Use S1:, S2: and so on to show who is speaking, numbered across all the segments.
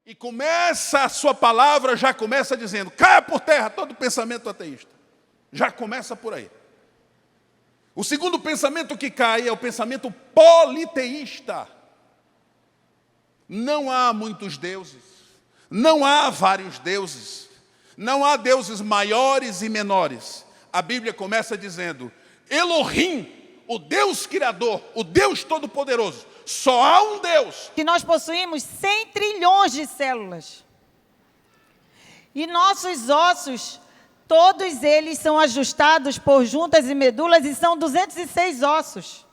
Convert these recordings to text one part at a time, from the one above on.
S1: E começa a sua palavra, já começa dizendo, caia por terra todo pensamento ateísta. Já começa por aí. O segundo pensamento que cai é o pensamento politeísta. Não há muitos deuses, não há vários deuses, não há deuses maiores e menores. A Bíblia começa dizendo, Elohim, o Deus Criador, o Deus Todo-Poderoso, só há um Deus.
S2: Que nós possuímos 100 trilhões de células. E nossos ossos, todos eles são ajustados por juntas e medulas e são 206 ossos.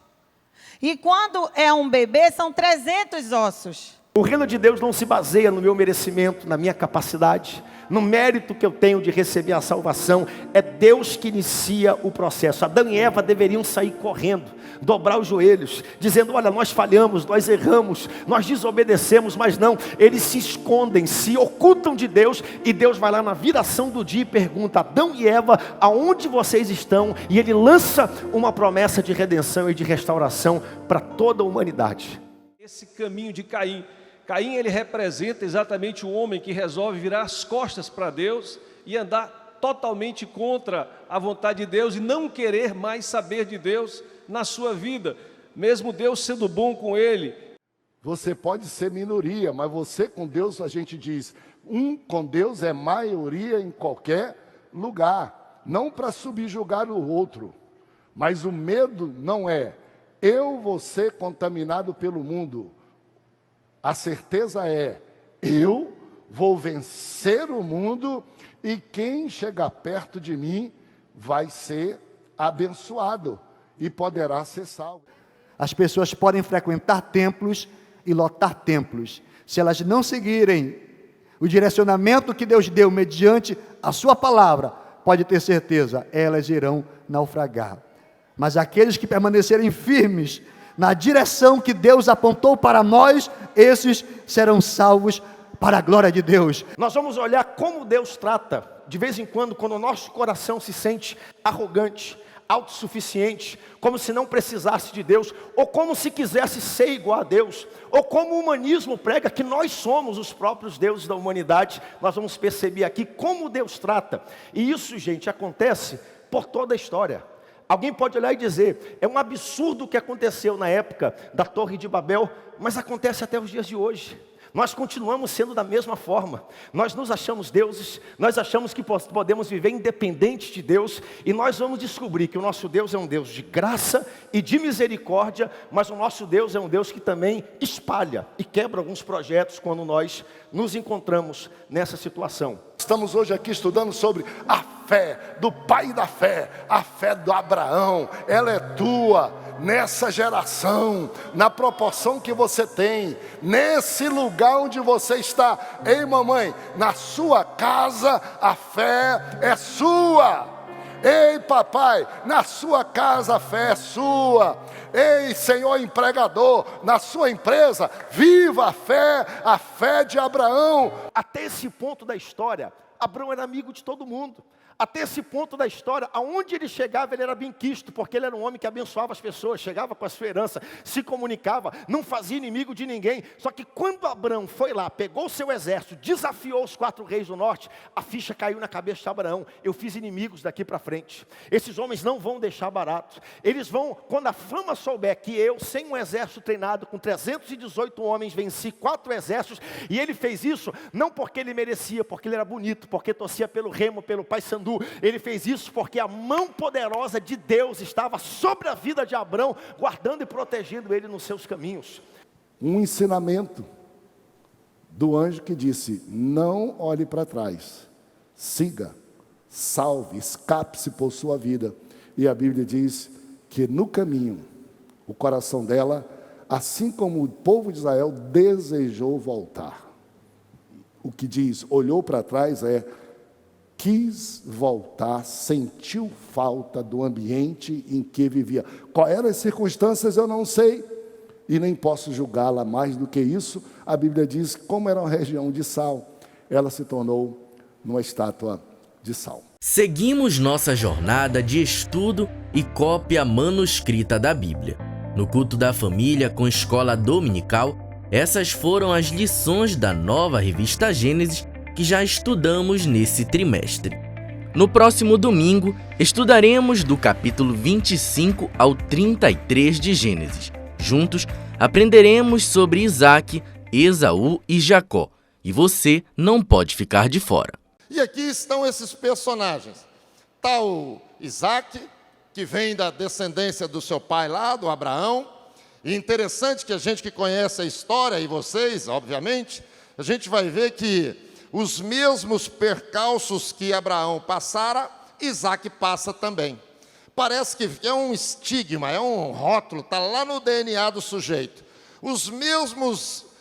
S2: E quando é um bebê, são 300 ossos.
S3: O reino de Deus não se baseia no meu merecimento, na minha capacidade, no mérito que eu tenho de receber a salvação. É Deus que inicia o processo. Adão e Eva deveriam sair correndo, dobrar os joelhos, dizendo, olha, nós falhamos, nós erramos, nós desobedecemos, mas não, eles se escondem, se ocultam de Deus, e Deus vai lá na viração do dia e pergunta, Adão e Eva, aonde vocês estão? E Ele lança uma promessa de redenção e de restauração para toda a humanidade.
S4: Esse caminho de Caim, Caim ele representa exatamente o homem que resolve virar as costas para Deus e andar totalmente contra a vontade de Deus e não querer mais saber de Deus na sua vida, mesmo Deus sendo bom com ele.
S5: Você pode ser minoria, mas você com Deus, a gente diz, com Deus é maioria em qualquer lugar, não para subjugar o outro, mas o medo não é eu vou ser contaminado pelo mundo. A certeza é, eu vou vencer o mundo e quem chegar perto de mim vai ser abençoado e poderá ser salvo.
S6: As pessoas podem frequentar templos e lotar templos. Se elas não seguirem o direcionamento que Deus deu mediante a sua palavra, pode ter certeza, elas irão naufragar. Mas aqueles que permanecerem firmes na direção que Deus apontou para nós, esses serão salvos para a glória de Deus.
S3: Nós vamos olhar como Deus trata, de vez em quando o nosso coração se sente arrogante, autossuficiente, como se não precisasse de Deus, ou como se quisesse ser igual a Deus, ou como o humanismo prega que nós somos os próprios deuses da humanidade. Nós vamos perceber aqui como Deus trata, e isso, gente, acontece por toda a história. Alguém pode olhar e dizer, é um absurdo o que aconteceu na época da Torre de Babel, mas acontece até os dias de hoje. Nós continuamos sendo da mesma forma. Nós nos achamos deuses, nós achamos que podemos viver independente de Deus, e nós vamos descobrir que o nosso Deus é um Deus de graça e de misericórdia, mas o nosso Deus é um Deus que também espalha e quebra alguns projetos quando nós nos encontramos nessa situação.
S5: Estamos hoje aqui estudando sobre a fé do pai da fé, a fé do Abraão. Ela é tua, nessa geração, na proporção que você tem, nesse lugar onde você está. Ei, mamãe, na sua casa a fé é sua. Ei, papai, na sua casa a fé é sua. Ei, senhor empregador, na sua empresa, viva a fé de Abraão.
S3: Até esse ponto da história, Abraão era amigo de todo mundo. Até esse ponto da história, aonde ele chegava, ele era benquisto, porque ele era um homem que abençoava as pessoas, chegava com a sua herança, se comunicava, não fazia inimigo de ninguém. Só que quando Abraão foi lá, pegou o seu exército, desafiou os 4 reis do norte, a ficha caiu na cabeça de Abraão. Eu fiz inimigos daqui para frente. Esses homens não vão deixar barato. Eles vão, quando a fama souber que eu, sem um exército treinado, com 318 homens, venci 4 exércitos, e ele fez isso, não porque ele merecia, porque ele era bonito, porque torcia pelo Remo, pelo Paysandu. Ele fez isso porque a mão poderosa de Deus estava sobre a vida de Abraão, guardando e protegendo ele nos seus caminhos.
S5: Um ensinamento do anjo que disse, não olhe para trás, siga, salve, escape-se por sua vida. E a Bíblia diz que no caminho, o coração dela, assim como o povo de Israel, desejou voltar. O que diz, olhou para trás quis voltar, sentiu falta do ambiente em que vivia. Quais eram as circunstâncias eu não sei, e nem posso julgá-la mais do que isso. A Bíblia diz que como era uma região de sal, ela se tornou numa estátua de sal.
S7: Seguimos nossa jornada de estudo e cópia manuscrita da Bíblia. No culto da família com escola dominical, Essas foram as lições da nova revista Gênesis que já estudamos nesse trimestre. No próximo domingo, estudaremos do capítulo 25 ao 33 de Gênesis. Juntos, aprenderemos sobre Isaque, Esaú e Jacó. E você não pode ficar de fora.
S8: E aqui estão esses personagens. Está o Isaque, que vem da descendência do seu pai lá, do Abraão. E interessante que a gente que conhece a história, e vocês, obviamente, a gente vai ver que os mesmos percalços que Abraão passara, Isaque passa também. Parece que é um estigma, é um rótulo, está lá no DNA do sujeito.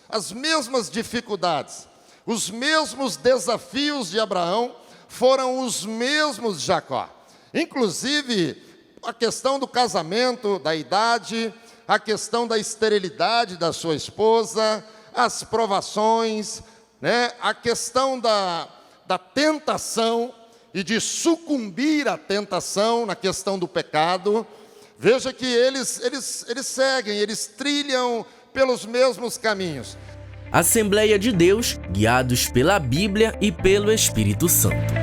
S8: As mesmas dificuldades, os mesmos desafios de Abraão foram os mesmos de Jacó. Inclusive, a questão do casamento, da idade, a questão da esterilidade da sua esposa, as provações, né? A questão da tentação e de sucumbir à tentação na questão do pecado. Veja que eles seguem, eles trilham pelos mesmos caminhos.
S7: Assembleia de Deus, guiados pela Bíblia e pelo Espírito Santo.